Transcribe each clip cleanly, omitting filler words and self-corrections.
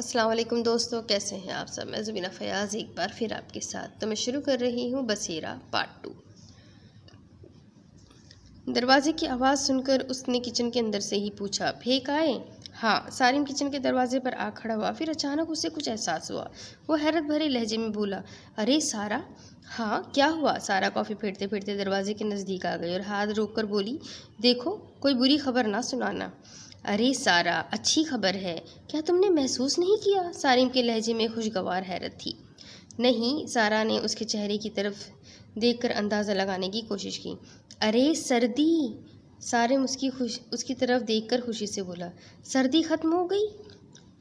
السلام علیکم دوستو، کیسے ہیں آپ سب؟ میں زبینہ فیاض ایک بار پھر آپ کے ساتھ تو میں شروع کر رہی ہوں بصیرہ پارٹ 2۔ دروازے کی آواز سن کر اس نے کچن کے اندر سے ہی پوچھا، پھینک آئے؟ ہاں۔ سارم کچن کے دروازے پر آ کھڑا ہوا، پھر اچانک اسے کچھ احساس ہوا۔ وہ حیرت بھرے لہجے میں بولا، ارے سارا! ہاں کیا ہوا؟ سارا کافی پھیرتے پھیرتے دروازے کے نزدیک آ گئی اور ہاتھ روک کر بولی، دیکھو کوئی بری خبر نہ سنانا۔ ارے سارا، اچھی خبر ہے، کیا تم نے محسوس نہیں کیا؟ سارم کے لہجے میں خوشگوار حیرت تھی۔ نہیں، سارا نے اس کے چہرے کی طرف دیکھ کر اندازہ لگانے کی کوشش کی۔ ارے سردی! سارم اس کی طرف دیکھ کر خوشی سے بولا، سردی ختم ہو گئی؟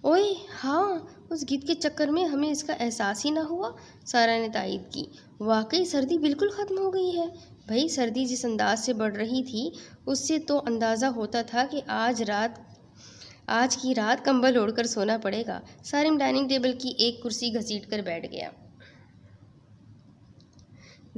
اوئے ہاں، اس گیت کے چکر میں ہمیں اس کا احساس ہی نہ ہوا۔ سارا نے تائید کی، واقعی سردی بالکل ختم ہو گئی ہے۔ بھئی سردی جس انداز سے بڑھ رہی تھی اس سے تو اندازہ ہوتا تھا کہ آج کی رات کمبل اوڑھ کر سونا پڑے گا۔ سارم ڈائننگ ٹیبل کی ایک کرسی گھسیٹ کر بیٹھ گیا۔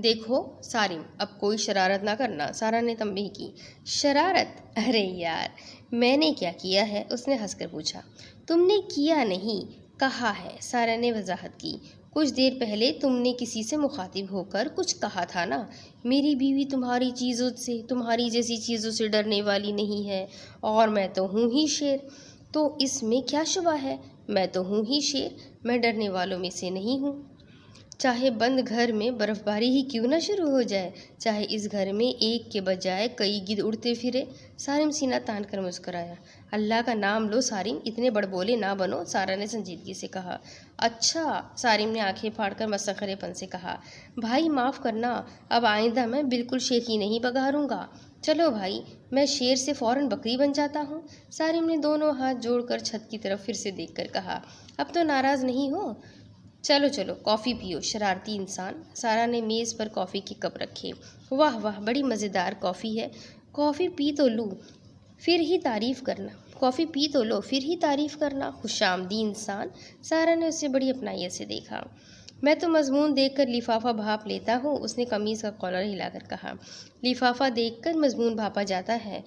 دیکھو سارم، اب کوئی شرارت نہ کرنا، سارا نے تنبیہ کی۔ شرارت؟ ارے یار، میں نے کیا کیا ہے؟ اس نے ہنس کر پوچھا۔ تم نے کیا نہیں، کہا ہے، سارا نے وضاحت کی۔ کچھ دیر پہلے تم نے کسی سے مخاطب ہو کر کچھ کہا تھا نا، میری بیوی تمہاری جیسی چیزوں سے ڈرنے والی نہیں ہے، اور میں تو ہوں ہی شیر۔ تو اس میں کیا شبہ ہے؟ میں تو ہوں ہی شیر، میں ڈرنے والوں میں سے نہیں ہوں۔ چاہے بند گھر میں برف باری ہی کیوں نہ شروع ہو جائے، چاہے اس گھر میں ایک کے بجائے کئی گدھ اڑتے پھرے۔ سارم سینہ تان کر مسکرایا۔ اللہ کا نام لو سارم، اتنے بڑبولے نہ بنو، سارا نے سنجیدگی سے کہا۔ اچھا، سارم نے آنکھیں پھاڑ کر مسخرے پن سے کہا۔ بھائی معاف کرنا، اب آئندہ میں بالکل شیخی نہیں پگاروں گا۔ چلو بھائی، میں شیر سے فوراً بکری بن جاتا ہوں۔ سارم نے دونوں ہاتھ جوڑ کر چھت کی طرف پھر سے دیکھ کر کہا، اب تو ناراض نہیں ہو؟ چلو کافی پیو، شرارتی انسان۔ سارا نے میز پر کافی کے کپ رکھے۔ واہ واہ، بڑی مزیدار کافی ہے، کافی پی تو لو پھر ہی تعریف کرنا، خوش آمدید انسان۔ سارا نے اسے بڑی اپنائیت سے دیکھا۔ میں تو مضمون دیکھ کر لفافہ بھاپ لیتا ہوں، اس نے قمیض کا کالر ہلا کر کہا۔ لفافہ دیکھ کر مضمون بھاپا جاتا ہے،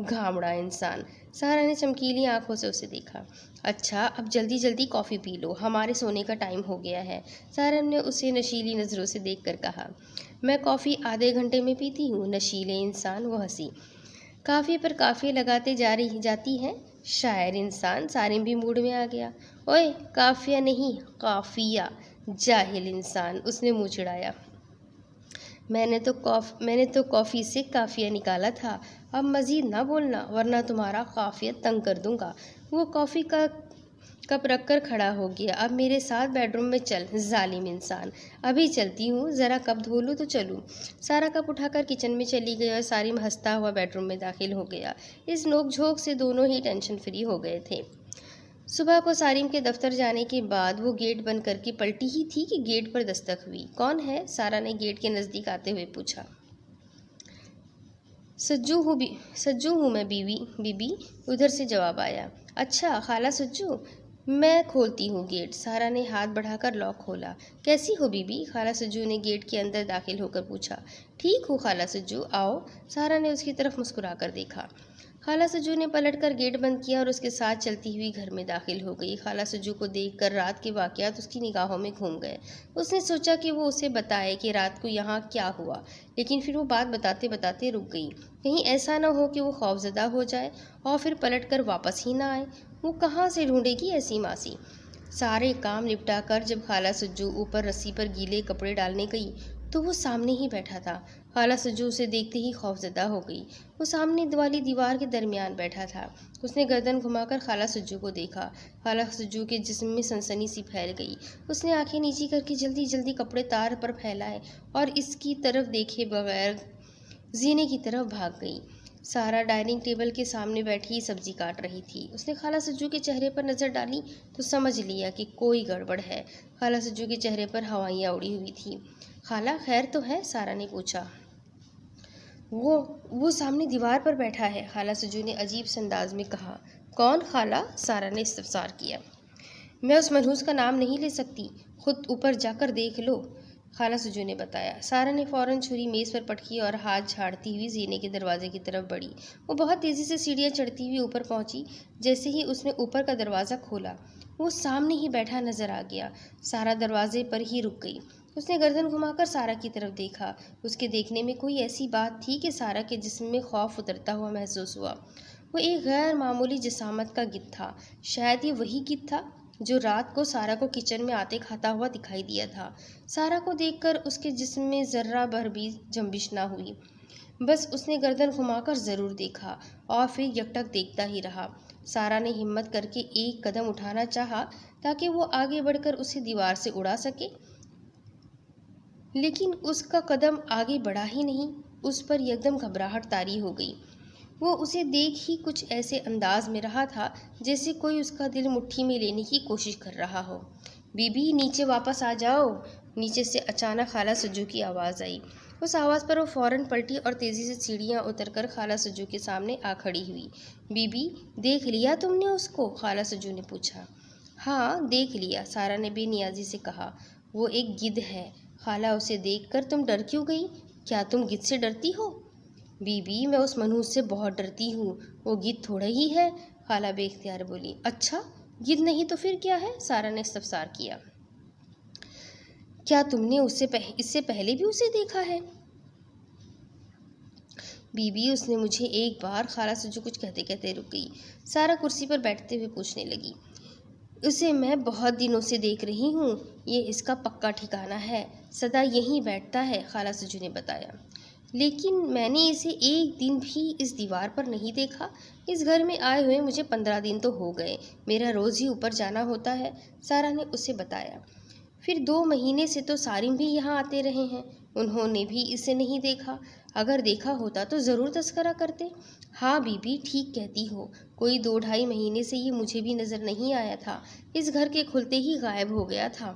گھامڑا انسان۔ سارا نے چمکیلی آنکھوں سے اسے دیکھا۔ اچھا، اب جلدی جلدی کافی پی لو، ہمارے سونے کا ٹائم ہو گیا ہے۔ سارا نے اسے نشیلی نظروں سے دیکھ کر کہا۔ میں کافی آدھے گھنٹے میں پیتی ہوں، نشیلے انسان، وہ ہنسی۔ قافیے پر قافیے لگاتے جاتی ہیں، شاعر انسان۔ سارم بھی موڈ میں آ گیا۔ اوئے قافیہ نہیں، قافیہ، جاہل انسان، اس نے منہ چڑھایا۔ میں نے تو کافی سے قافیہ نکالا تھا، اب مزید نہ بولنا ورنہ تمہارا قافیہ تنگ کر دوں گا۔ وہ کافی کا کپ رکھ کر کھڑا ہو گیا۔ اب میرے ساتھ بیڈ روم میں چل، ظالم انسان۔ ابھی چلتی ہوں، ذرا کپ دھو لوں تو چلوں۔ سارا کپ اٹھا کر کچن میں چلی گئی اور سارم ہنستا ہوا بیڈ روم میں داخل ہو گیا۔ اس نوک جھوک سے دونوں ہی ٹینشن فری ہو گئے تھے۔ صبح کو سارم کے دفتر جانے کے بعد وہ گیٹ بند کر کے پلٹی ہی تھی کہ گیٹ پر دستک ہوئی۔ کون ہے؟ سارا نے گیٹ کے نزدیک آتے ہوئے پوچھا۔ سجو ہوں میں بی بی، ادھر سے جواب آیا۔ اچھا، خالہ سجو، میں کھولتی ہوں گیٹ۔ سارا نے ہاتھ بڑھا کر لاک کھولا۔ کیسی ہو بی بی؟ خالہ سجو نے گیٹ کے اندر داخل ہو کر پوچھا۔ ٹھیک ہوں خالہ سجو، آؤ۔ سارا نے اس کی طرف مسکرا کر دیکھا۔ خالہ سجو نے پلٹ کر گیٹ بند کیا اور اس کے ساتھ چلتی ہوئی گھر میں داخل ہو گئی۔ خالہ سجو کو دیکھ کر رات کے واقعات اس کی نگاہوں میں گھوم گئے۔ اس نے سوچا کہ وہ اسے بتائے کہ رات کو یہاں کیا ہوا، لیکن پھر وہ بات بتاتے بتاتے رک گئی۔ کہیں ایسا نہ ہو کہ وہ خوفزدہ ہو جائے اور پھر پلٹ کر واپس ہی نہ آئے۔ وہ کہاں سے ڈھونڈے گی ایسی ماسی؟ سارے کام نپٹا کر جب خالہ سجو اوپر رسی پر گیلے کپڑے ڈالنے گئی تو وہ سامنے ہی بیٹھا تھا۔ خالہ سجو اسے دیکھتے ہی خوفزدہ ہو گئی۔ وہ سامنے والی دیوار کے درمیان بیٹھا تھا۔ اس نے گردن گھما کر خالہ سجو کو دیکھا۔ خالہ سجو کے جسم میں سنسنی سی پھیل گئی۔ اس نے آنکھیں نیچی کر کے جلدی جلدی کپڑے تار پر پھیلائے اور اس کی طرف دیکھے بغیر زینے کی طرف بھاگ گئی۔ سارا ڈائننگ ٹیبل کے سامنے بیٹھی سبزی کاٹ رہی تھی۔ اس نے خالہ سجو کے چہرے پر نظر ڈالی تو سمجھ لیا کہ کوئی گڑبڑ ہے۔ خالہ سجو کے چہرے پر ہوائیاں اڑی ہوئی تھیں۔ خالہ خیر تو ہے؟ سارا نے پوچھا۔ وہ سامنے دیوار پر بیٹھا ہے، خالہ سجو نے عجیب سے انداز میں کہا۔ کون خالہ؟ سارا نے استفسار کیا۔ میں اس منحوس کا نام نہیں لے سکتی، خود اوپر جا کر دیکھ لو، خالہ سجو نے بتایا۔ سارا نے فوراً چھری میز پر پٹکی اور ہاتھ جھاڑتی ہوئی زینے کے دروازے کی طرف بڑھی۔ وہ بہت تیزی سے سیڑھیاں چڑھتی ہوئی اوپر پہنچی۔ جیسے ہی اس نے اوپر کا دروازہ کھولا، وہ سامنے ہی بیٹھا نظر آ گیا۔ سارا دروازے پر ہی رک گئی۔ اس نے گردن گھما کر سارا کی طرف دیکھا۔ اس کے دیکھنے میں کوئی ایسی بات تھی کہ سارا کے جسم میں خوف اترتا ہوا محسوس ہوا۔ وہ ایک غیر معمولی جسامت کا گدھ تھا۔ شاید یہ وہی گدھ تھا جو رات کو سارا کو کچن میں آتے کھاتا ہوا دکھائی دیا تھا۔ سارا کو دیکھ کر اس کے جسم میں ذرہ بھر بھی جنبش نہ ہوئی۔ بس اس نے گردن گھما کر ضرور دیکھا اور پھر یکٹک دیکھتا ہی رہا۔ سارا نے ہمت کر کے ایک قدم اٹھانا چاہا تاکہ وہ آگے بڑھ کر اسے دیوار سے اڑا سکے، لیکن اس کا قدم آگے بڑھا ہی نہیں۔ اس پر یکدم گھبراہٹ طاری ہو گئی۔ وہ اسے دیکھ ہی کچھ ایسے انداز میں رہا تھا جیسے کوئی اس کا دل مٹھی میں لینے کی کوشش کر رہا ہو۔ بی بی نیچے واپس آ جاؤ۔ نیچے سے اچانک خالہ سجو کی آواز آئی۔ اس آواز پر وہ فوراً پلٹی اور تیزی سے سیڑھیاں اتر کر خالہ سجو کے سامنے آ کھڑی ہوئی۔ بی بی دیکھ لیا تم نے اس کو؟ خالہ سجو نے پوچھا۔ ہاں دیکھ لیا، سارا نے بے نیازی سے کہا۔ وہ ایک گدھ ہے۔ خالہ اسے دیکھ کر تم ڈر کیوں گئی؟ کیا تم گدھ سے ڈرتی ہو؟ بی بی میں اس منحوس سے بہت ڈرتی ہوں، وہ گدھ تھوڑا ہی ہے، خالہ بے اختیار بولی۔ اچھا گدھ نہیں تو پھر کیا ہے؟ سارا نے استفسار کیا۔ کیا تم نے اس سے پہلے بھی اسے دیکھا ہے؟ بی بی اس نے مجھے ایک بار، خالہ سجو کچھ کہتے کہتے رک گئی۔ سارا کرسی پر بیٹھتے ہوئے پوچھنے لگی۔ اسے میں بہت دنوں سے دیکھ رہی ہوں، یہ اس کا پکا ٹھکانہ ہے، سدا یہیں بیٹھتا ہے، خالہ سجو نے بتایا۔ لیکن میں نے اسے ایک دن بھی اس دیوار پر نہیں دیکھا۔ اس گھر میں آئے ہوئے مجھے 15 دن تو ہو گئے، میرا روز ہی اوپر جانا ہوتا ہے، سارا نے اسے بتایا۔ پھر 2 مہینے سے تو سارم بھی یہاں آتے رہے ہیں، انہوں نے بھی اسے نہیں دیکھا۔ اگر دیکھا ہوتا تو ضرور تذکرہ کرتے۔ ہاں بی بی ٹھیک کہتی ہو، کوئی 2-2.5 مہینے سے یہ مجھے بھی نظر نہیں آیا تھا، اس گھر کے کھلتے ہی غائب ہو گیا تھا۔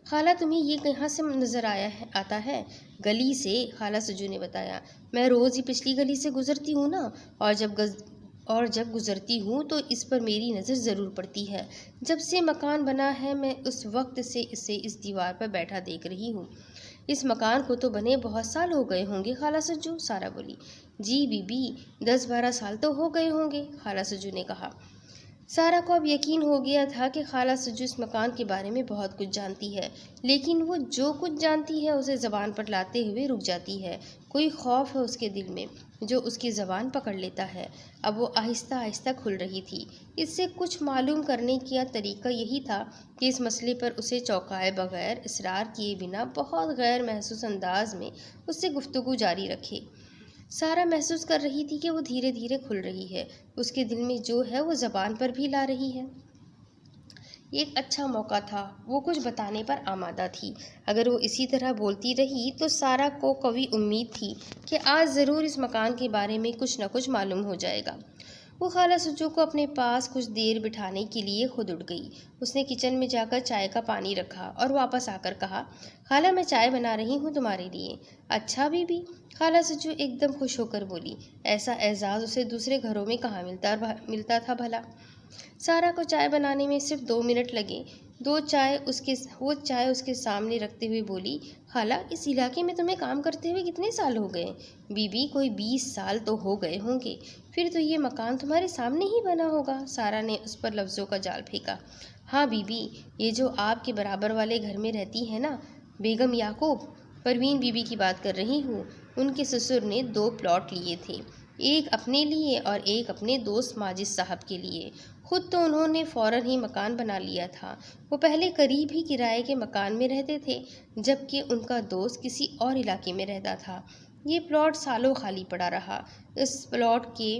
خالہ تمہیں یہ کہاں سے نظر آتا ہے؟ گلی سے، خالہ سجو نے بتایا۔ میں روز ہی پچھلی گلی سے گزرتی ہوں نا، اور جب گزرتی ہوں تو اس پر میری نظر ضرور پڑتی ہے۔ جب سے مکان بنا ہے میں اس وقت سے اسے اس دیوار پر بیٹھا دیکھ رہی ہوں۔ اس مکان کو تو بنے بہت سال ہو گئے ہوں گے خالہ سجو، سارا بولی۔ جی بی بی 10-12 سال تو ہو گئے ہوں گے، خالہ سجو نے کہا۔ سارا کو اب یقین ہو گیا تھا کہ خالہ سجو اس مکان کے بارے میں بہت کچھ جانتی ہے، لیکن وہ جو کچھ جانتی ہے اسے زبان پر لاتے ہوئے رک جاتی ہے۔ کوئی خوف ہے اس کے دل میں جو اس کی زبان پکڑ لیتا ہے۔ اب وہ آہستہ آہستہ کھل رہی تھی۔ اس سے کچھ معلوم کرنے کا طریقہ یہی تھا کہ اس مسئلے پر اسے چونکائے بغیر، اصرار کیے بنا، بہت غیر محسوس انداز میں اس سے گفتگو جاری رکھے۔ سارا محسوس کر رہی تھی کہ وہ دھیرے دھیرے کھل رہی ہے، اس کے دل میں جو ہے وہ زبان پر بھی لا رہی ہے۔ ایک اچھا موقع تھا، وہ کچھ بتانے پر آمادہ تھی۔ اگر وہ اسی طرح بولتی رہی تو سارا کو قوی امید تھی کہ آج ضرور اس مکان کے بارے میں کچھ نہ کچھ معلوم ہو جائے گا۔ وہ خالہ سجو کو اپنے پاس کچھ دیر بٹھانے کے لیے خود اٹھ گئی۔ اس نے کچن میں جا کر چائے کا پانی رکھا اور واپس آ کر کہا، خالہ میں چائے بنا رہی ہوں تمہارے لیے۔ اچھا بی بی، خالہ سجو ایک دم خوش ہو کر بولی۔ ایسا اعزاز اسے دوسرے گھروں میں کہاں ملتا تھا بھلا۔ سارا کو چائے بنانے میں صرف 2 منٹ لگے۔ وہ چائے اس کے سامنے رکھتے ہوئے بولی، خالہ اس علاقے میں تمہیں کام کرتے ہوئے کتنے سال ہو گئے؟ بی بی کوئی 20 سال تو ہو گئے ہوں گے۔ پھر تو یہ مکان تمہارے سامنے ہی بنا ہوگا، سارا نے اس پر لفظوں کا جال پھینکا۔ ہاں بی بی، یہ جو آپ کے برابر والے گھر میں رہتی ہے نا، بیگم یعقوب، پروین بی بی کی بات کر رہی ہوں۔ ان کے سسر نے 2 پلاٹ لیے تھے، ایک اپنے لیے اور ایک اپنے دوست ماجد صاحب کے لیے۔ خود تو انہوں نے فوراً ہی مکان بنا لیا تھا۔ وہ پہلے قریب ہی کرائے کے مکان میں رہتے تھے، جبکہ ان کا دوست کسی اور علاقے میں رہتا تھا۔ یہ پلاٹ سالوں خالی پڑا رہا۔ اس پلاٹ کے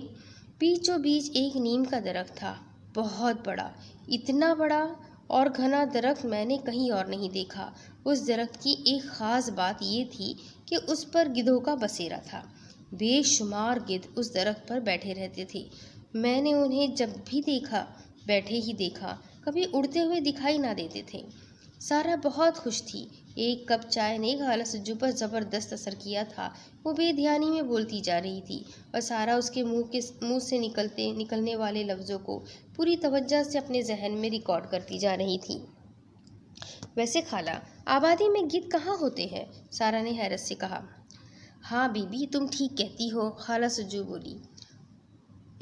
بیچوں بیچ ایک نیم کا درخت تھا، بہت بڑا، اتنا بڑا اور گھنا درخت میں نے کہیں اور نہیں دیکھا۔ اس درخت کی ایک خاص بات یہ تھی کہ اس پر گدھوں کا بسیرا تھا۔ بے شمار گدھ اس درخت پر بیٹھے رہتے تھے۔ میں نے انہیں جب بھی دیکھا بیٹھے ہی دیکھا، کبھی اڑتے ہوئے دکھائی نہ دیتے تھے۔ سارا بہت خوش تھی۔ ایک کپ چائے نے خالہ سجو پر زبردست اثر کیا تھا۔ وہ بے دھیانی میں بولتی جا رہی تھی اور سارا اس کے منہ سے نکلنے والے لفظوں کو پوری توجہ سے اپنے ذہن میں ریکارڈ کرتی جا رہی تھی۔ ویسے خالہ، آبادی میں گدھ کہاں ہوتے ہیں؟ سارا نے حیرت سے کہا۔ ہاں بی بی تم ٹھیک کہتی ہو، خالہ سجو بولی۔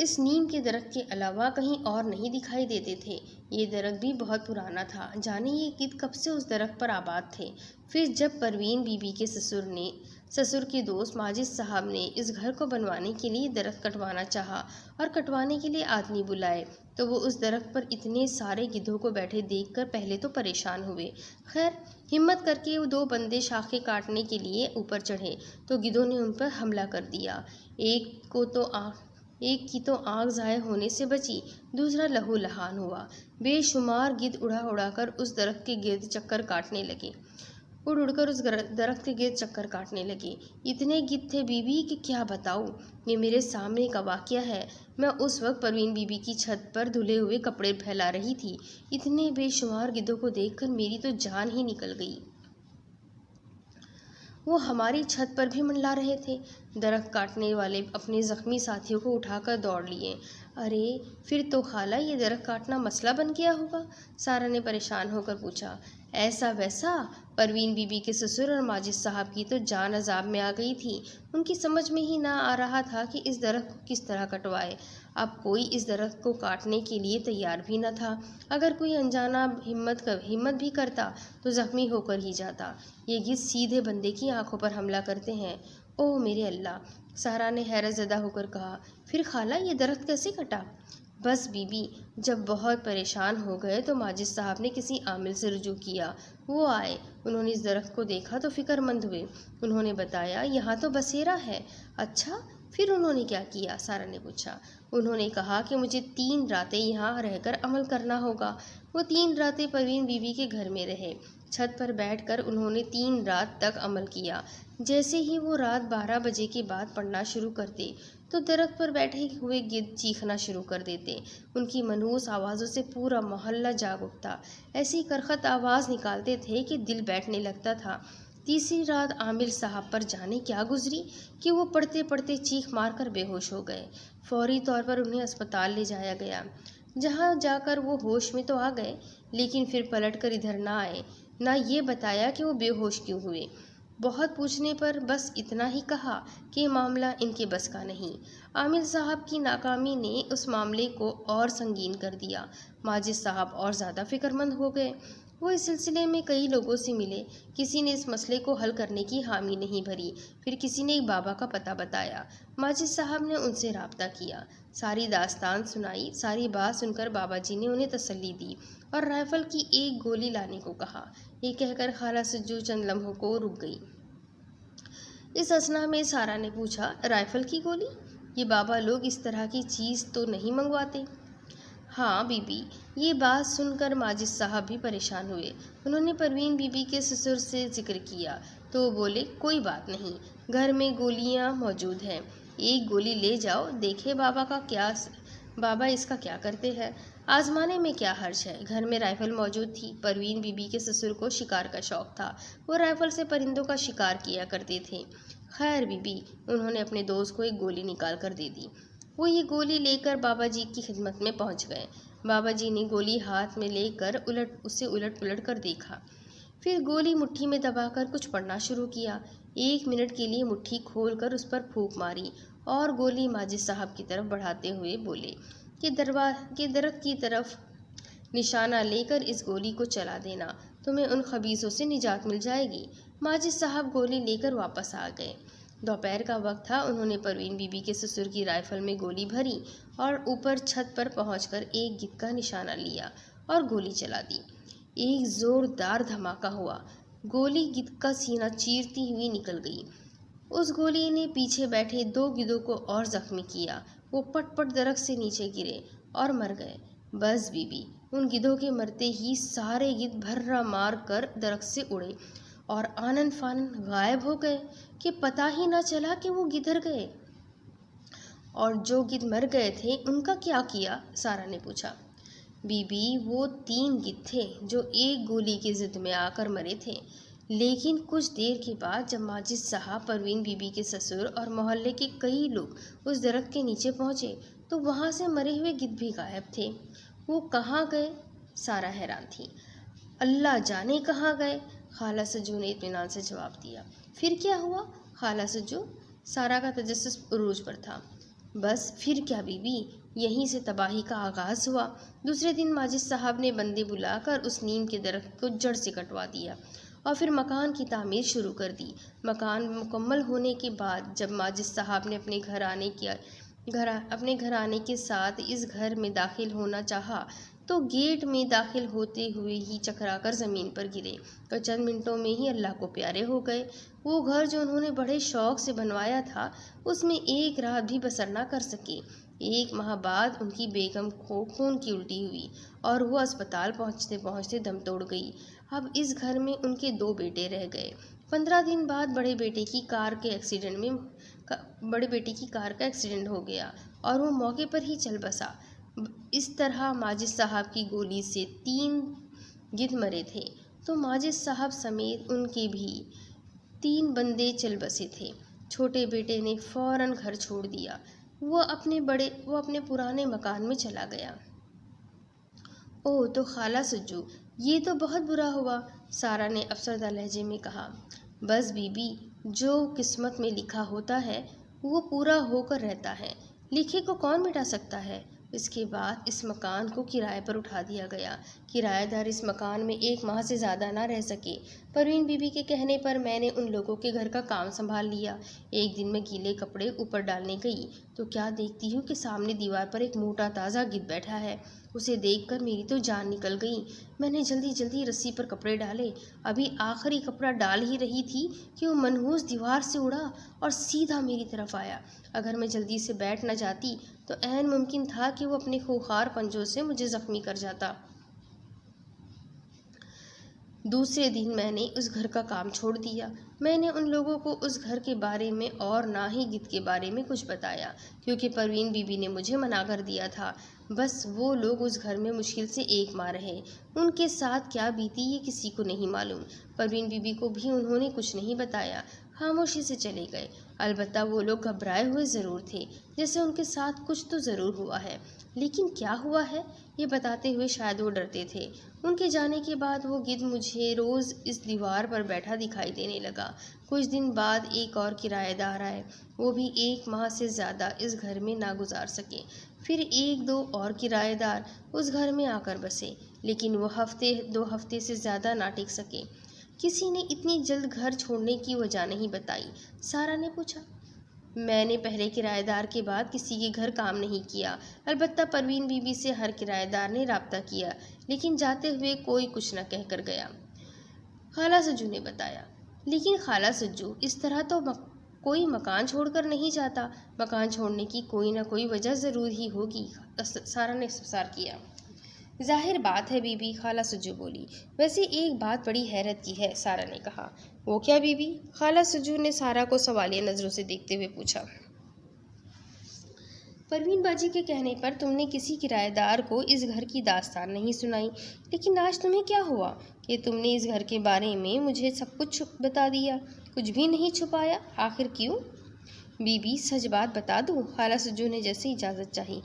اس نیم کے درخت کے علاوہ کہیں اور نہیں دکھائی دیتے تھے۔ یہ درخت بھی بہت پرانا تھا، جانے یہ گدھ کب سے اس درخت پر آباد تھے۔ پھر جب پروین بی بی کے سسر کے دوست ماجد صاحب نے اس گھر کو بنوانے کے لیے درخت کٹوانا چاہا اور کٹوانے کے لیے آدمی بلائے تو وہ اس درخت پر اتنے سارے گدھوں کو بیٹھے دیکھ کر پہلے تو پریشان ہوئے۔ خیر ہمت کر کے وہ 2 بندے شاخیں کاٹنے کے لیے اوپر چڑھے تو گدھوں نے ان پر حملہ کر دیا۔ ایک کی تو آنکھ ضائع ہونے سے بچی، دوسرا لہو لہان ہوا۔ بے شمار گدھ اڑ اڑ کر اس درخت کے گرد چکر کاٹنے لگے۔ اتنے گدھ تھے بی بی کہ کیا بتاؤں، یہ میرے سامنے کا واقعہ ہے۔ میں اس وقت پروین بی بی کی چھت پر دھلے ہوئے کپڑے پھیلا رہی تھی، اتنے بے شمار گدھوں کو دیکھ کر میری تو جان ہی نکل گئی۔ وہ ہماری چھت پر بھی منڈلا رہے تھے۔ درخت کاٹنے والے اپنے زخمی ساتھیوں کو اٹھا کر دوڑ لیے۔ ارے پھر تو خالہ یہ درخت کاٹنا مسئلہ بن گیا ہوگا، سارا نے پریشان ہو کر پوچھا۔ ایسا ویسا؟ پروین بی بی کے سسر اور ماجد صاحب کی تو جان عذاب میں آ گئی تھی۔ ان کی سمجھ میں ہی نہ آ رہا تھا کہ اس درخت کو کس طرح کٹوائے۔ اب کوئی اس درخت کو کاٹنے کے لیے تیار بھی نہ تھا۔ اگر کوئی انجانا ہمت بھی کرتا تو زخمی ہو کر ہی جاتا۔ یہ گدھ سیدھے بندے کی آنکھوں پر حملہ کرتے ہیں۔ اوہ میرے اللہ، سارا نے حیرت زدہ ہو کر کہا۔ پھر خالہ یہ درخت کیسے کٹا؟ بس بی بی، جب بہت پریشان ہو گئے تو ماجد صاحب نے کسی عامل سے رجوع کیا۔ وہ آئے، انہوں نے اس درخت کو دیکھا تو فکر مند ہوئے۔ انہوں نے بتایا یہاں تو بسیرا ہے۔ اچھا پھر انہوں نے کیا کیا؟ سارا نے پوچھا۔ انہوں نے کہا کہ مجھے 3 راتیں یہاں رہ کر عمل کرنا ہوگا۔ وہ 3 راتیں پروین بی بی کے گھر میں رہے۔ چھت پر بیٹھ کر انہوں نے 3 رات تک عمل کیا۔ جیسے ہی وہ رات 12 بجے کے بعد پڑھنا شروع کرتے تو درخت پر بیٹھے ہوئے گدھ چیخنا شروع کر دیتے۔ ان کی منحوس آوازوں سے پورا محلہ جاگ اٹھتا، ایسی کرخت آواز نکالتے تھے کہ دل بیٹھنے لگتا تھا۔ تیسری رات عامل صاحب پر جانے کیا گزری کہ وہ پڑھتے پڑھتے چیخ مار کر بے ہوش ہو گئے۔ فوری طور پر انہیں اسپتال لے جایا گیا، جہاں جا کر وہ ہوش میں تو آ گئے لیکن پھر پلٹ کر ادھر نہ آئے، نہ یہ بتایا کہ وہ بے ہوش کیوں ہوئے۔ بہت پوچھنے پر بس اتنا ہی کہا کہ معاملہ ان کے بس کا نہیں۔ عامل صاحب کی ناکامی نے اس معاملے کو اور سنگین کر دیا۔ ماجد صاحب اور زیادہ فکر مند ہو گئے۔ وہ اس سلسلے میں کئی لوگوں سے ملے، کسی نے اس مسئلے کو حل کرنے کی حامی نہیں بھری، پھر کسی نے ایک بابا کا پتہ بتایا۔ ماجد صاحب نے ان سے رابطہ کیا، ساری داستان سنائی۔ ساری بات سن کر بابا جی نے انہیں تسلی دی اور رائفل کی ایک گولی لانے کو کہا۔ یہ کہہ کر خالہ سجو چند لمحوں کو رک گئی۔ اس اثنا میں سارا نے پوچھا، رائفل کی گولی؟ یہ بابا لوگ اس طرح کی چیز تو نہیں منگواتے؟ ہاں بی بی۔ یہ بات سن کر ماجد صاحب بھی پریشان ہوئے۔ انہوں نے پروین بی بی کے سسر سے ذکر کیا تو وہ بولے، کوئی بات نہیں، گھر میں گولیاں موجود ہیں، ایک گولی لے جاؤ، دیکھے بابا اس کا کیا کرتے ہیں، آزمانے میں کیا حرج ہے۔ گھر میں رائفل موجود تھی۔ پروین بی بی کے سسر کو شکار کا شوق تھا، وہ رائفل سے پرندوں کا شکار کیا کرتے تھے۔ خیر بی بی، انہوں نے اپنے دوست کو ایک گولی نکال کر دے دی۔ وہ یہ گولی لے کر بابا جی کی خدمت میں پہنچ گئے۔ بابا جی نے گولی ہاتھ میں لے کر اسے الٹ پلٹ کر دیکھا، پھر گولی مٹھی میں دبا کر کچھ پڑھنا شروع کیا۔ 1 منٹ کے لیے مٹھی کھول کر اس پر پھونک ماری اور گولی ماجد صاحب کی طرف بڑھاتے ہوئے بولے کہ درخت کی طرف نشانہ لے کر اس گولی کو چلا دینا، تمہیں ان خبیثوں سے نجات مل جائے گی۔ ماجد صاحب گولی لے کر واپس آ گئے۔ دوپہر کا وقت تھا۔ انہوں نے پروین بی بی کے سسر کی رائفل میں گولی بھری اور اوپر چھت پر پہنچ کر ایک گدھ کا نشانہ لیا اور گولی چلا دی۔ ایک زوردار دھماکہ ہوا، گولی گدھ کا سینہ چیرتی ہوئی نکل گئی۔ اس گولی نے پیچھے بیٹھے 2 گدھوں کو اور زخمی کیا، وہ پٹ پٹ درخت سے نیچے گرے اور مر گئے۔ بس بی بی، ان گدھوں کے مرتے ہی سارے گدھ بھرا مار کر درخت سے اڑے اور آنن فانن غائب ہو گئے کہ پتہ ہی نہ چلا کہ وہ کدھر گئے۔ اور جو گدھ مر گئے تھے ان کا کیا کیا؟ سارا نے پوچھا۔ بی بی، وہ 3 گدھ تھے جو ایک گولی کی ضد میں آ کر مرے تھے، لیکن کچھ دیر کے بعد جب ماجد صاحب، پروین بی بی کے سسر اور محلے کے کئی لوگ اس درخت کے نیچے پہنچے تو وہاں سے مرے ہوئے گدھ بھی غائب تھے۔ وہ کہاں گئے؟ سارا حیران تھی۔ اللہ جانے کہاں گئے، خالہ سجو نے اطمینان سے جواب دیا۔ پھر کیا ہوا خالہ سجو؟ سارا کا تجسس عروج پر تھا۔ بس پھر کیا بیوی، یہیں سے تباہی کا آغاز ہوا۔ دوسرے دن ماجد صاحب نے بندے بلا کر اس نیم کے درخت کو جڑ سے کٹوا دیا اور پھر مکان کی تعمیر شروع کر دی۔ مکان مکمل ہونے کے بعد جب ماجد صاحب نے اپنے گھر آنے کے ساتھ اس گھر میں داخل ہونا چاہا تو گیٹ میں داخل ہوتے ہوئے ہی چکرا کر زمین پر گرے اور چند منٹوں میں ہی اللہ کو پیارے ہو گئے۔ وہ گھر جو انہوں نے بڑے شوق سے بنوایا تھا اس میں ایک رات بھی بسر نہ کر سکے۔ 1 ماہ بعد ان کی بیگم کو خون کی الٹی ہوئی اور وہ اسپتال پہنچتے پہنچتے دم توڑ گئی۔ اب اس گھر میں ان کے 2 بیٹے رہ گئے۔ 15 دن بعد بڑے بیٹے کی کار کا ایکسیڈنٹ ہو گیا اور وہ موقع پر ہی چل بسا۔ اس طرح ماجد صاحب کی گولی سے 3 گدھ مرے تھے تو ماجد صاحب سمیت ان کے بھی 3 بندے چل بسے تھے۔ چھوٹے بیٹے نے فوراً گھر چھوڑ دیا۔ وہ اپنے پرانے مکان میں چلا گیا۔ اوہ تو خالہ سجو، یہ تو بہت برا ہوا، سارا نے افسردہ لہجے میں کہا۔ بس بی بی، جو قسمت میں لکھا ہوتا ہے وہ پورا ہو کر رہتا ہے، لکھے کو کون مٹا سکتا ہے۔ اس کے بعد اس مکان کو کرائے پر اٹھا دیا گیا۔ کرایہ دار اس مکان میں 1 ماہ سے زیادہ نہ رہ سکے۔ پروین بی بی کے کہنے پر میں نے ان لوگوں کے گھر کا کام سنبھال لیا۔ ایک دن میں گیلے کپڑے اوپر ڈالنے گئی تو کیا دیکھتی ہوں کہ سامنے دیوار پر ایک موٹا تازہ گدھ بیٹھا ہے۔ اسے دیکھ کر میری تو جان نکل گئی۔ میں نے جلدی جلدی رسی پر کپڑے ڈالے، ابھی آخری کپڑا ڈال ہی رہی تھی کہ وہ منحوس دیوار سے اڑا اور سیدھا میری طرف آیا۔ اگر میں جلدی سے بیٹھ نہ جاتی تو عین ممکن تھا کہ وہ اپنے خوخار پنجوں سے مجھے زخمی کر جاتا۔ دوسرے دن میں نے اس گھر کا کام چھوڑ دیا۔ میں نے ان لوگوں کو اس گھر کے بارے میں اور نہ ہی گدھ کے بارے میں کچھ بتایا کیونکہ پروین بی بی نے مجھے منع کر دیا تھا۔ بس وہ لوگ اس گھر میں مشکل سے 1 ماہ رہے۔ ان کے ساتھ کیا بیتی یہ کسی کو نہیں معلوم۔ پروین بی بی کو بھی انہوں نے کچھ نہیں بتایا، خاموشی سے چلے گئے۔ البتہ وہ لوگ گھبرائے ہوئے ضرور تھے، جیسے ان کے ساتھ کچھ تو ضرور ہوا ہے، لیکن کیا ہوا ہے یہ بتاتے ہوئے شاید وہ ڈرتے تھے۔ ان کے جانے کے بعد وہ گدھ مجھے روز اس دیوار پر بیٹھا دکھائی دینے لگا۔ کچھ دن بعد ایک اور کرایہ دار آئے، وہ بھی 1 ماہ سے زیادہ اس گھر میں نہ گزار سکے۔ پھر 1-2 اور کرایہ دار اس گھر میں آ کر بسے، لیکن وہ 2 ہفتے سے زیادہ نہ ٹک سکے۔ کسی نے اتنی جلد گھر چھوڑنے کی وجہ نہیں بتائی، سارا نے پوچھا۔ میں نے پہلے کرایہ دار کے بعد کسی کے گھر کام نہیں کیا، البتہ پروین بی بی سے ہر کرایہ دار نے رابطہ کیا، لیکن جاتے ہوئے کوئی کچھ نہ کہہ کر گیا، خالہ سجو نے بتایا۔ لیکن خالہ سجو، اس طرح تو کوئی مکان چھوڑ کر نہیں جاتا، مکان چھوڑنے کی کوئی نہ کوئی وجہ ضرور ہی ہوگی، سارا نے استفسار کیا۔ ظاہر بات ہے بی بی، خالہ سجو بولی۔ ویسے ایک بات بڑی حیرت کی ہے، سارا نے کہا۔ وہ کیا بی بی؟ خالہ سجو نے سارا کو سوالیہ نظروں سے دیکھتے ہوئے پوچھا۔ پروین باجی کے کہنے پر تم نے کسی کرایہ دار کو اس گھر کی داستان نہیں سنائی، لیکن آج تمہیں کیا ہوا کہ تم نے اس گھر کے بارے میں مجھے سب کچھ بتا دیا، کچھ بھی نہیں چھپایا؟ آخر کیوں؟ بی بی سچ بات بتا دوں؟ خالہ سجو نے جیسے اجازت چاہی۔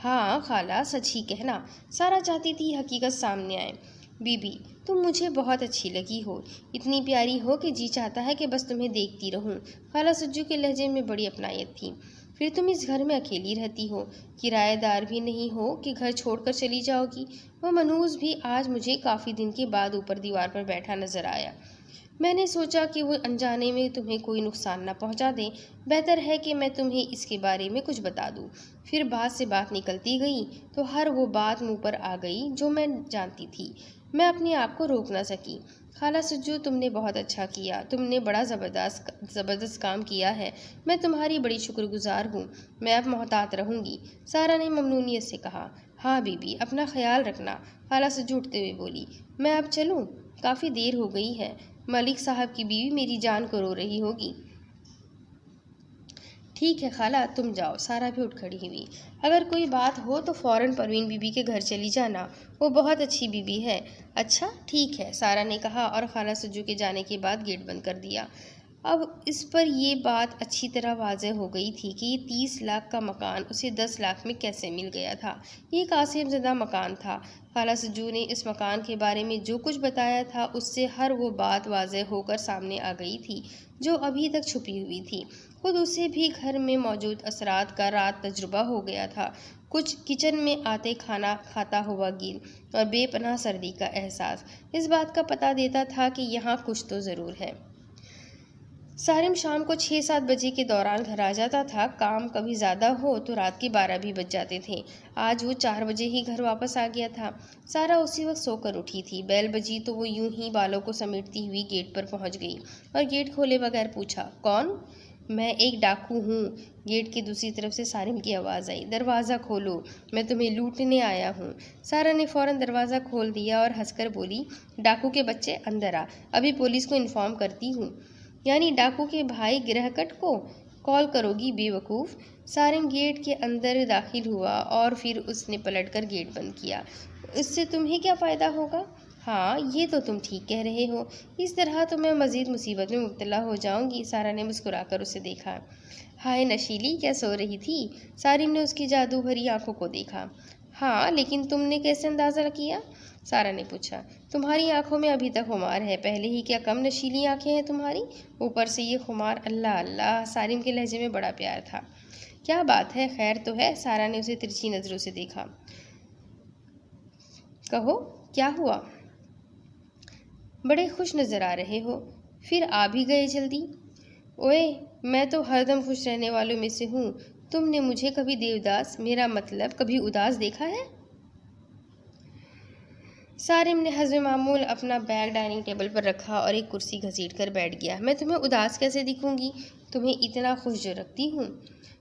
ہاں خالہ، سچ ہی کہنا، سارا چاہتی تھی حقیقت سامنے آئے۔ بی بی، تم مجھے بہت اچھی لگی ہو، اتنی پیاری ہو کہ جی چاہتا ہے کہ بس تمہیں دیکھتی رہوں۔ خالہ سجو کے لہجے میں بڑی اپنائیت تھی۔ پھر تم اس گھر میں اکیلی رہتی ہو، کرایہ دار بھی نہیں ہو کہ گھر چھوڑ کر چلی جاؤ گی۔ وہ منوز بھی آج مجھے کافی دن کے بعد اوپر دیوار پر بیٹھا نظر آیا۔ میں نے سوچا کہ وہ انجانے میں تمہیں کوئی نقصان نہ پہنچا دیں، بہتر ہے کہ میں تمہیں اس کے بارے میں کچھ بتا دوں۔ پھر بات سے بات نکلتی گئی تو ہر وہ بات منہ پر آ گئی جو میں جانتی تھی۔ میں اپنے آپ کو روک نہ سکی۔ خالہ سجو، تم نے بہت اچھا کیا، تم نے بڑا زبردست کام کیا ہے، میں تمہاری بڑی شکر گزار ہوں، میں اب محتاط رہوں گی، سارا نے ممنونیت سے کہا۔ ہاں بی بی، اپنا خیال رکھنا، خالہ سجو اٹھتے ہوئے بولی۔ میں اب چلوں؟ کافی دیر ہو گئی ہے، ملک صاحب کی بیوی میری جان کو رو رہی ہوگی۔ ٹھیک ہے خالہ، تم جاؤ، سارا بھی اٹھ کھڑی ہوئی۔ اگر کوئی بات ہو تو فوراً پروین بی بی کے گھر چلی جانا، وہ بہت اچھی بی بی ہے۔ اچھا ٹھیک ہے، سارا نے کہا اور خالہ سجو کے جانے کے بعد گیٹ بند کر دیا۔ اب اس پر یہ بات اچھی طرح واضح ہو گئی تھی کہ یہ 30 لاکھ کا مکان اسے 10 لاکھ میں کیسے مل گیا تھا۔ یہ قاسم زدہ مکان تھا۔ خالہ سجو نے اس مکان کے بارے میں جو کچھ بتایا تھا اس سے ہر وہ بات واضح ہو کر سامنے آ گئی تھی جو ابھی تک چھپی ہوئی تھی۔ خود اسے بھی گھر میں موجود اثرات کا رات تجربہ ہو گیا تھا۔ کچھ کچن میں آتے کھانا کھاتا ہوا گیل اور بے پناہ سردی کا احساس اس بات کا پتہ دیتا تھا کہ یہاں کچھ تو ضرور ہے۔ سارم شام کو 6-7 بجے کے دوران گھر آ جاتا تھا۔ کام کبھی زیادہ ہو تو رات کے 12 بھی بج جاتے تھے۔ آج وہ 4 بجے ہی گھر واپس آ گیا تھا۔ سارا اسی وقت سو کر اٹھی تھی۔ بیل بجی تو وہ یوں ہی بالوں کو سمیٹتی ہوئی گیٹ پر پہنچ گئی اور گیٹ کھولے بغیر پوچھا، کون؟ میں ایک ڈاکو ہوں۔ گیٹ کی دوسری طرف سے سارم کی آواز آئی، دروازہ کھولو، میں تمہیں لوٹنے آیا ہوں۔ سارا نے فوراً دروازہ کھول دیا اور ہنس کر بولی، ڈاکو کے بچے اندر آ، ابھی پولیس کو انفارم کرتی ہوں۔ یعنی ڈاکو کے بھائی گرہکٹ کو کال کرو گی بے وقوف؟ سارم گیٹ کے اندر داخل ہوا اور پھر اس نے پلٹ کر گیٹ بند کیا۔ اس سے تمہیں کیا فائدہ ہوگا؟ ہاں یہ تو تم ٹھیک کہہ رہے ہو، اس طرح تو میں مزید مصیبت میں مبتلا ہو جاؤں گی۔ سارا نے مسکرا کر اسے دیکھا۔ ہائے نشیلی، کیا سو رہی تھی؟ سارم نے اس کی جادو بھری آنکھوں کو دیکھا۔ ہاں لیکن تم نے کیسے اندازہ کیا؟ سارا نے پوچھا۔ تمہاری آنکھوں میں ابھی تک خمار ہے، پہلے ہی کیا کم نشیلی آنکھیں ہیں تمہاری، اوپر سے یہ خمار، اللہ اللہ۔ سارم کے لہجے میں بڑا پیار تھا۔ کیا بات ہے، خیر تو ہے؟ سارا نے اسے ترچھی نظروں سے دیکھا۔ کہو کیا ہوا؟ بڑے خوش نظر آ رہے ہو، پھر آ بھی گئے جلدی۔ اوئے میں تو ہر دم خوش رہنے والوں میں سے ہوں، تم نے مجھے کبھی دیوداس، میرا مطلب کبھی اداس دیکھا ہے؟ سارم نے حسب معمول اپنا بیگ ڈائننگ ٹیبل پر رکھا اور ایک کرسی گھسیٹ کر بیٹھ گیا۔ میں تمہیں اداس کیسے دکھوں گی؟ تمہیں اتنا خوش جو رکھتی ہوں۔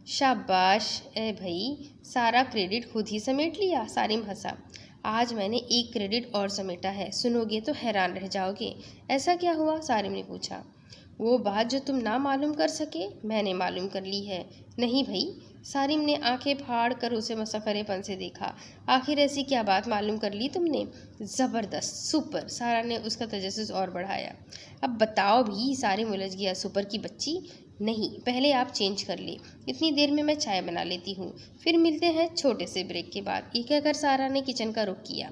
شاباش اے بھائی، سارا کریڈٹ خود ہی سمیٹ لیا۔ سارم ہنسا۔ آج میں نے ایک کریڈٹ اور سمیٹا ہے، سنو گے تو حیران رہ جاؤ گے۔ ایسا کیا ہوا؟ سارم نے پوچھا۔ وہ بات جو تم نہ معلوم کر سکے، میں نے معلوم کر لی ہے۔ نہیں بھائی؟ سارم نے آنکھیں پھاڑ کر اسے مسخرے پن سے دیکھا۔ آخر ایسی کیا بات معلوم کر لی تم نے؟ زبردست، سپر۔ سارا نے اس کا تجسس اور بڑھایا۔ اب بتاؤ بھی۔ سارم الجھ گیا۔ سپر کی بچی؟ نہیں، پہلے آپ چینج کر لیں، اتنی دیر میں چائے بنا لیتی ہوں، پھر ملتے ہیں چھوٹے سے بریک کے بعد۔ یہ کہہ کر سارا نے کچن کا رخ کیا۔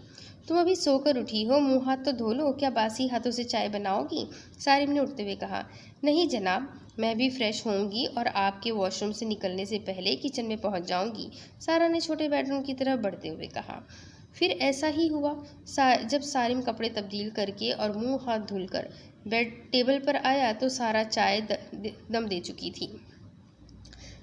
تم ابھی سو کر اٹھی ہو، منہ ہاتھ تو دھو لو، کیا باسی ہاتھوں سے چائے بناؤ گی؟ سارم نے اٹھتے ہوئے کہا۔ نہیں جناب، میں بھی فریش ہوں گی اور آپ کے واش روم سے نکلنے سے پہلے کچن میں پہنچ جاؤں گی، سارا نے چھوٹے بیڈ روم کی طرف بڑھتے ہوئے کہا۔ پھر ایسا ہی ہوا۔ جب سارم کپڑے تبدیل کر کے اور منہ ہاتھ دھل کر بیڈ ٹیبل پر آیا تو سارا چائے دم دے چکی تھی۔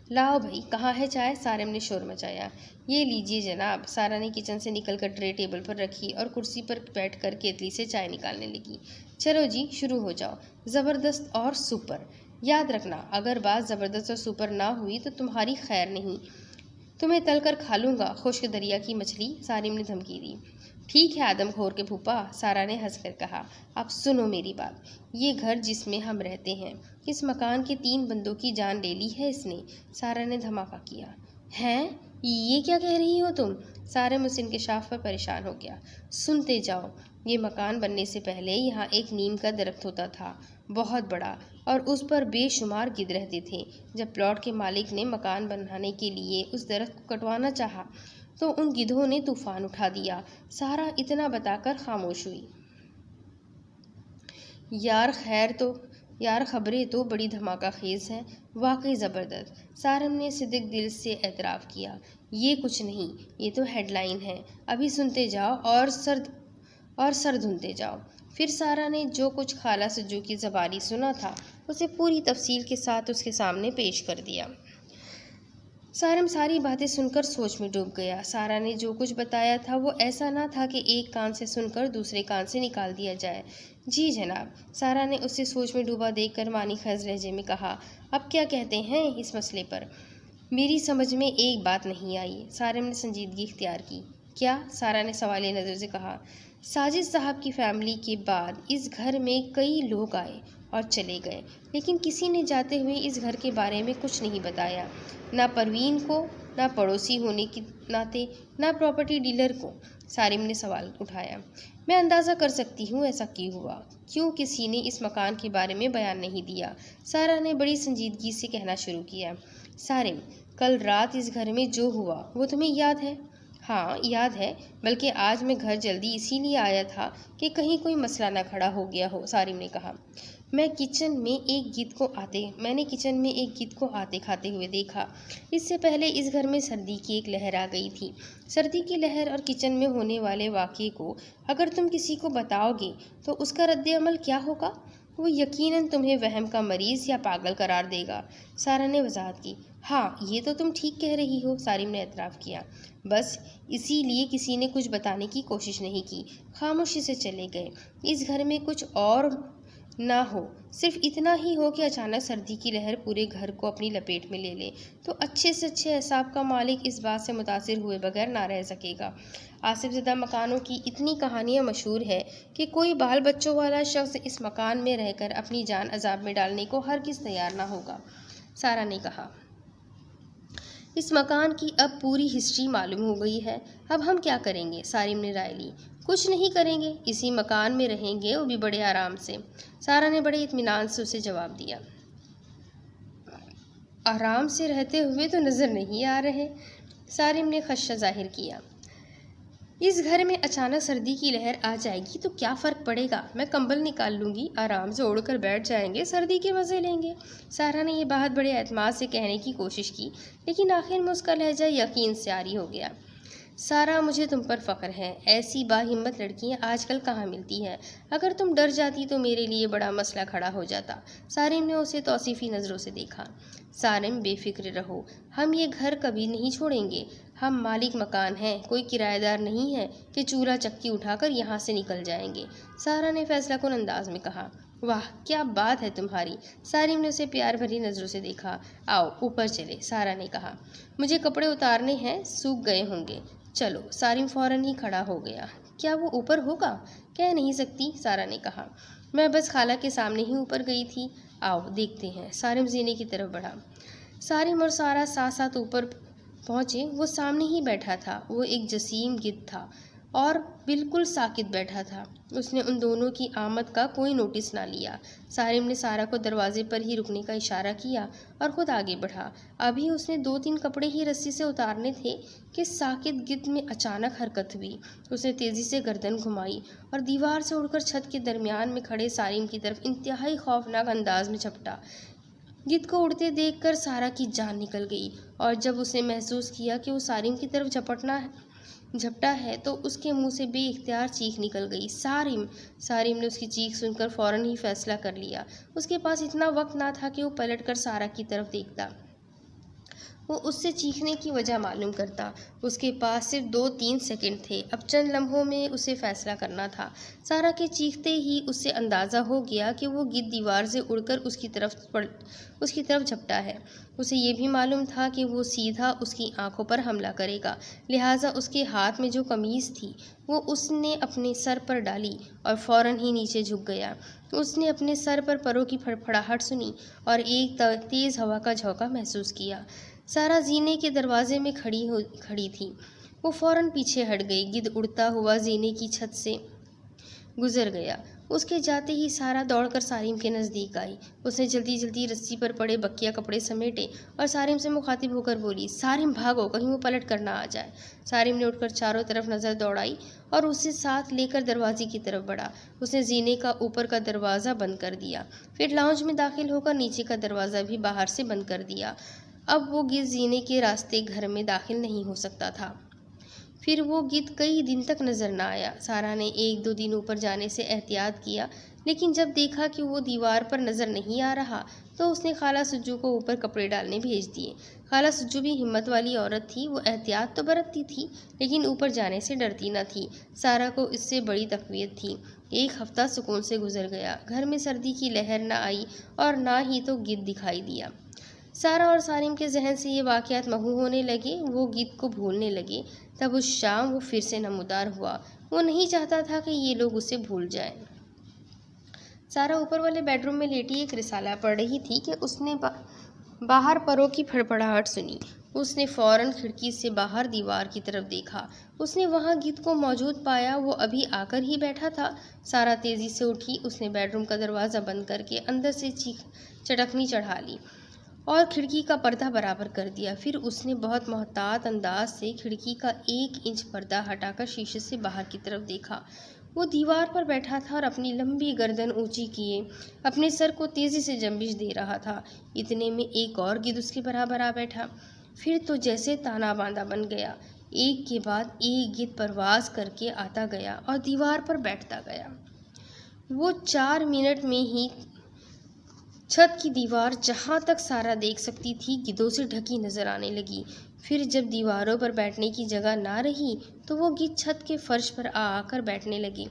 لاؤ بھائی، کہاں ہے چائے؟ سارم نے شور مچایا۔ یہ لیجیے جناب۔ سارا نے کچن سے نکل کر ٹرے ٹیبل پر رکھی اور کرسی پر بیٹھ کر کیتلی سے چائے نکالنے لگی۔ چلو جی، شروع ہو جاؤ۔ زبردست اور سپر۔ یاد رکھنا، اگر بات زبردست اور سپر نہ ہوئی تو تمہاری خیر نہیں، تمہیں تل کر کھا لوں گا، خشک دریا کی مچھلی، سارم نے دھمکی دی۔ ٹھیک ہے آدم خور کے پھوپھا، سارا نے ہنس کر کہا۔ اب سنو میری بات، یہ گھر جس میں ہم رہتے ہیں، اس مکان کے 3 بندوں کی جان لے لی ہے اس نے، سارا نے دھماکہ کیا۔ ہیں؟ یہ کیا کہہ رہی ہو تم؟ سارم اس انکشاف پر پریشان ہو گیا۔ سنتے جاؤ۔ یہ مکان بننے سے پہلے یہاں ایک نیم کا درخت ہوتا تھا، بہت بڑا، اور اس پر بے شمار گدھ رہتے تھے۔ جب پلاٹ کے مالک نے مکان بنانے کے لیے اس درخت کو کٹوانا چاہا تو ان گدھوں نے طوفان اٹھا دیا۔ سارا اتنا بتا کر خاموش ہوئی۔ یار خبریں تو بڑی دھماکہ خیز ہیں، واقعی زبردست، سارم نے صدق دل سے اعتراف کیا۔ یہ کچھ نہیں، یہ تو ہیڈ لائن ہے، ابھی سنتے جاؤ اور سر دھنتے جاؤ۔ پھر سارا نے جو کچھ خالہ سجو کی زبانی سنا تھا اسے پوری تفصیل کے ساتھ اس کے سامنے پیش کر دیا۔ سارم ساری باتیں سن کر سوچ میں ڈوب گیا۔ سارا نے جو کچھ بتایا تھا وہ ایسا نہ تھا کہ ایک کان سے سن کر دوسرے کان سے نکال دیا جائے۔ جی جناب، سارا نے اسے سوچ میں ڈوبا دیکھ کر معنی خیز لہجے میں کہا۔ اب کیا کہتے ہیں اس مسئلے پر؟ میری سمجھ میں ایک بات نہیں آئی۔ سارم نے سنجیدگی اختیار کی۔ کیا؟ سارا نے سوالیہ نظر سے کہا۔ ساجد صاحب کی فیملی کے بعد اس گھر میں کئی لوگ آئے اور چلے گئے، لیکن کسی نے جاتے ہوئے اس گھر کے بارے میں کچھ نہیں بتایا، نہ پروین کو، نہ پڑوسی ہونے کے ناطے، نہ پراپرٹی ڈیلر کو۔ سارم نے سوال اٹھایا۔ میں اندازہ کر سکتی ہوں ایسا کیوں ہوا، کیوں کسی نے اس مکان کے بارے میں بیان نہیں دیا۔ سارا نے بڑی سنجیدگی سے کہنا شروع کیا۔ سارم، کل رات اس گھر میں جو ہوا وہ تمہیں یاد ہے؟ ہاں یاد ہے، بلکہ آج میں گھر جلدی اسی لیے آیا تھا کہ کہیں کوئی مسئلہ نہ کھڑا ہو گیا ہو، سارم نے کہا۔ میں نے کچن میں ایک گدھ کو آتے کھاتے ہوئے دیکھا۔ اس سے پہلے اس گھر میں سردی کی ایک لہر آ گئی تھی۔ سردی کی لہر اور کچن میں ہونے والے واقعے کو اگر تم کسی کو بتاؤ گے تو اس کا رد عمل کیا ہوگا؟ وہ یقیناً تمہیں وہم کا مریض یا پاگل قرار دے گا، سارا نے وضاحت کی۔ ہاں یہ تو تم ٹھیک کہہ رہی ہو، سارم نے اعتراف کیا۔ بس اسی لیے کسی نے کچھ بتانے کی کوشش نہیں کی، خاموشی سے چلے گئے۔ اس گھر میں کچھ اور نہ ہو، صرف اتنا ہی ہو کہ اچانک سردی کی لہر پورے گھر کو اپنی لپیٹ میں لے لے تو اچھے سے اچھے اعصاب کا مالک اس بات سے متاثر ہوئے بغیر نہ رہ سکے گا۔ آصف زدہ مکانوں کی اتنی کہانیاں مشہور ہے کہ کوئی بال بچوں والا شخص اس مکان میں رہ کر اپنی جان عذاب میں ڈالنے کو ہرگز تیار نہ ہوگا، سارا نے کہا۔ اس مکان کی اب پوری ہسٹری معلوم ہو گئی ہے، اب ہم کیا کریں گے؟ سارم نے رائے لی۔ کچھ نہیں کریں گے، اسی مکان میں رہیں گے، وہ بھی بڑے آرام سے، سارا نے بڑے اطمینان سے اسے جواب دیا۔ آرام سے رہتے ہوئے تو نظر نہیں آ رہے، سارم نے خدشہ ظاہر کیا۔ اس گھر میں اچانک سردی کی لہر آ جائے گی تو کیا فرق پڑے گا؟ میں کمبل نکال لوں گی، آرام سے اوڑھ کر بیٹھ جائیں گے، سردی کے مزے لیں گے۔ سارا نے یہ بات بڑے اعتماد سے کہنے کی کوشش کی، لیکن آخر میں اس کا لہجہ یقین سے عاری ہو گیا۔ سارا مجھے تم پر فخر ہے، ایسی باہمت لڑکیاں آج کل کہاں ملتی ہیں، اگر تم ڈر جاتی تو میرے لیے بڑا مسئلہ کھڑا ہو جاتا۔ سارم نے اسے توصیفی نظروں سے دیکھا۔ سارم بے فکر رہو، ہم یہ گھر کبھی نہیں چھوڑیں گے، ہم مالک مکان ہیں، کوئی کرایہ دار نہیں ہے کہ چولہا چکی اٹھا کر یہاں سے نکل جائیں گے، سارا نے فیصلہ کن انداز میں کہا۔ واہ کیا بات ہے تمہاری، سارم نے اسے پیار بھری نظروں سے دیکھا۔ آؤ اوپر چلے، سارا نے کہا، مجھے کپڑے اتارنے ہیں، سوکھ گئے ہوں گے۔ چلو، سارم فوراً ہی کھڑا ہو گیا۔ کیا وہ اوپر ہوگا؟ کہہ نہیں سکتی، سارا نے کہا، میں بس خالہ کے سامنے ہی اوپر گئی تھی، آؤ دیکھتے ہیں۔ سارم زینے کی طرف بڑھا۔ سارم اور سارا ساتھ ساتھ اوپر پہنچے۔ وہ سامنے ہی بیٹھا تھا، وہ ایک جسیم گدھ تھا اور بالکل ساکت بیٹھا تھا۔ اس نے ان دونوں کی آمد کا کوئی نوٹس نہ لیا۔ سارم نے سارا کو دروازے پر ہی رکنے کا اشارہ کیا اور خود آگے بڑھا۔ ابھی اس نے 2-3 کپڑے ہی رسی سے اتارنے تھے کہ ساکت گدھ میں اچانک حرکت ہوئی۔ اس نے تیزی سے گردن گھمائی اور دیوار سے اڑ کر چھت کے درمیان میں کھڑے سارم کی طرف انتہائی خوفناک انداز میں جھپٹا۔ گدھ کو اڑتے دیکھ کر سارا کی جان نکل گئی اور جب اس نے محسوس کیا کہ وہ سارم کی طرف جھپٹا ہے تو اس کے منہ سے بے اختیار چیخ نکل گئی، سارم! سارم نے اس کی چیخ سن کر فوراً ہی فیصلہ کر لیا۔ اس کے پاس اتنا وقت نہ تھا کہ وہ پلٹ کر سارا کی طرف دیکھتا، وہ اس سے چیخنے کی وجہ معلوم کرتا۔ اس کے پاس صرف 2-3 سیکنڈ تھے، اب چند لمحوں میں اسے فیصلہ کرنا تھا۔ سارا کے چیختے ہی اس سے اندازہ ہو گیا کہ وہ گدھ دیوار سے اڑ کر اس کی طرف جھپٹا ہے۔ اسے یہ بھی معلوم تھا کہ وہ سیدھا اس کی آنکھوں پر حملہ کرے گا، لہٰذا اس کے ہاتھ میں جو قمیض تھی وہ اس نے اپنے سر پر ڈالی اور فوراً ہی نیچے جھک گیا۔ اس نے اپنے سر پر پروں کی پھڑپھڑاہٹ سنی اور ایک تیز ہوا کا جھونکا محسوس کیا۔ سارا زینے کے دروازے میں کھڑی تھی، وہ فوراً پیچھے ہٹ گئی۔ گدھ اڑتا ہوا زینے کی چھت سے گزر گیا۔ اس کے جاتے ہی سارا دوڑ کر سارم کے نزدیک آئی۔ اس نے جلدی جلدی رسی پر پڑے بقیہ کپڑے سمیٹے اور سارم سے مخاطب ہو کر بولی، سارم بھاگو، کہیں وہ پلٹ کر نہ آ جائے۔ سارم نے اٹھ کر چاروں طرف نظر دوڑائی اور اسے ساتھ لے کر دروازے کی طرف بڑھا۔ اس نے زینے کا اوپر کا دروازہ بند کر دیا، پھر لاؤنج میں داخل ہو کر نیچے کا دروازہ بھی باہر سے بند کر دیا۔ اب وہ گدھ زینے کے راستے گھر میں داخل نہیں ہو سکتا تھا۔ پھر وہ گدھ کئی دن تک نظر نہ آیا۔ سارا نے 1-2 دن اوپر جانے سے احتیاط کیا، لیکن جب دیکھا کہ وہ دیوار پر نظر نہیں آ رہا تو اس نے خالہ سجو کو اوپر کپڑے ڈالنے بھیج دیے۔ خالہ سجو بھی ہمت والی عورت تھی، وہ احتیاط تو برتتی تھی لیکن اوپر جانے سے ڈرتی نہ تھی۔ سارا کو اس سے بڑی تقویت تھی۔ 1 ہفتہ سکون سے گزر گیا، گھر میں سردی کی لہر نہ آئی اور نہ ہی تو گدھ دکھائی دیا۔ سارا اور سارم کے ذہن سے یہ واقعات محو ہونے لگے، وہ گدھ کو بھولنے لگے۔ تب اس شام وہ پھر سے نمودار ہوا۔ وہ نہیں چاہتا تھا کہ یہ لوگ اسے بھول جائیں۔ سارا اوپر والے بیڈ روم میں لیٹی ایک رسالہ پڑھ رہی تھی کہ اس نے باہر پروں کی پھڑپڑاہٹ سنی۔ اس نے فوراً کھڑکی سے باہر دیوار کی طرف دیکھا۔ اس نے وہاں گدھ کو موجود پایا، وہ ابھی آ کر ہی بیٹھا تھا۔ سارا تیزی سے اٹھی، اس نے بیڈ روم کا دروازہ بند کر کے اندر سے چٹکنی چڑھا لی اور کھڑکی کا پردہ برابر کر دیا۔ پھر اس نے بہت محتاط انداز سے کھڑکی کا 1 انچ پردہ ہٹا کر شیشے سے باہر کی طرف دیکھا۔ وہ دیوار پر بیٹھا تھا اور اپنی لمبی گردن اونچی کیے اپنے سر کو تیزی سے جنبش دے رہا تھا۔ اتنے میں ایک اور گدھ اس کے برابر آ بیٹھا۔ پھر تو جیسے تانا باندھا بن گیا۔ ایک کے بعد ایک گدھ پرواز کر کے آتا گیا اور دیوار پر بیٹھتا گیا۔ وہ 4 منٹ میں ہی چھت کی دیوار جہاں تک سارا دیکھ سکتی تھی گدھوں سے ڈھکی نظر آنے لگی۔ پھر جب دیواروں پر بیٹھنے کی جگہ نہ رہی تو وہ گدھ چھت کے فرش پر آ کر بیٹھنے لگے۔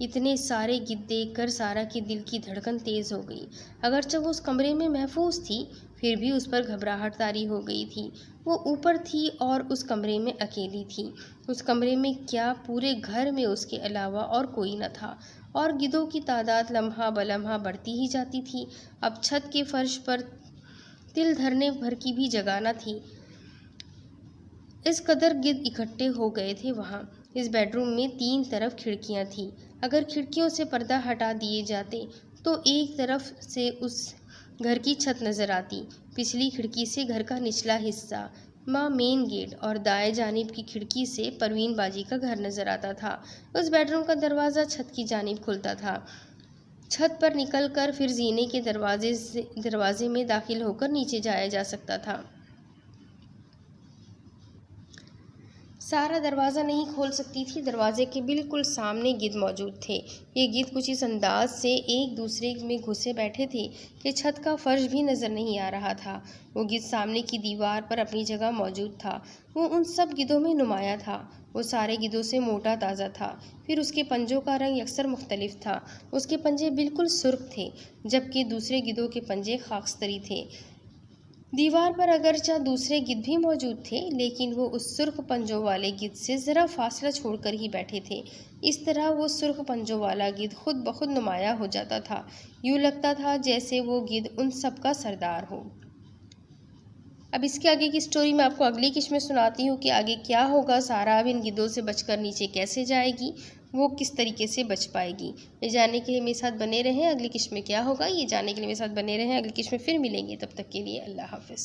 اتنے سارے گدھ دیکھ کر سارا کے دل کی دھڑکن تیز ہو گئی۔ اگرچہ وہ اس کمرے میں محفوظ تھی پھر بھی اس پر گھبراہٹ طاری ہو گئی تھی۔ وہ اوپر تھی اور اس کمرے میں اکیلی تھی۔ اس کمرے میں کیا پورے گھر میں اس کے علاوہ اور کوئی نہ تھا، اور گدھوں کی تعداد لمحہ بلمحہ بڑھتی ہی جاتی تھی۔ اب چھت کے فرش پر تل دھرنے بھر کی بھی جگہ نہ تھی، اس قدر گدھ اکٹھے ہو گئے تھے وہاں۔ اس بیڈ روم میں 3 طرف کھڑکیاں تھیں۔ اگر کھڑکیوں سے پردہ ہٹا دیے جاتے تو ایک طرف سے اس گھر کی چھت نظر آتی، پچھلی کھڑکی سے گھر کا نچلا حصہ، مین گیٹ، اور دائیں جانب کی کھڑکی سے پروین باجی کا گھر نظر آتا تھا۔ اس بیڈ روم کا دروازہ چھت کی جانب کھلتا تھا۔ چھت پر نکل کر پھر زینے کے دروازے میں داخل ہو کر نیچے جایا جا سکتا تھا۔ سارا دروازہ نہیں کھول سکتی تھی۔ دروازے کے بالکل سامنے گدھ موجود تھے۔ یہ گدھ کچھ اس انداز سے ایک دوسرے میں گھسے بیٹھے تھے کہ چھت کا فرش بھی نظر نہیں آ رہا تھا۔ وہ گدھ سامنے کی دیوار پر اپنی جگہ موجود تھا۔ وہ ان سب گدھوں میں نمایاں تھا۔ وہ سارے گدھوں سے موٹا تازہ تھا۔ پھر اس کے پنجوں کا رنگ یکسر مختلف تھا۔ اس کے پنجے بالکل سرخ تھے جبکہ دوسرے گدھوں کے پنجے خاکستری تھے۔ دیوار پر اگرچہ دوسرے گدھ بھی موجود تھے لیکن وہ اس سرخ پنجوں والے گدھ سے ذرا فاصلہ چھوڑ کر ہی بیٹھے تھے۔ اس طرح وہ سرخ پنجوں والا گدھ خود بخود نمایاں ہو جاتا تھا۔ یوں لگتا تھا جیسے وہ گدھ ان سب کا سردار ہو۔ اب اس کے آگے کی سٹوری میں آپ کو اگلی قسط میں سناتی ہوں کہ آگے کیا ہوگا۔ سارا اب ان گدھوں سے بچ کر نیچے کیسے جائے گی، وہ کس طریقے سے بچ پائے گی۔ یہ جاننے کے لیے میرے ساتھ بنے رہیں اگلی قسط میں کیا ہوگا، یہ جاننے کے لیے میرے ساتھ بنے رہیں۔ اگلی قسط میں پھر ملیں گے، تب تک کے لیے اللہ حافظ۔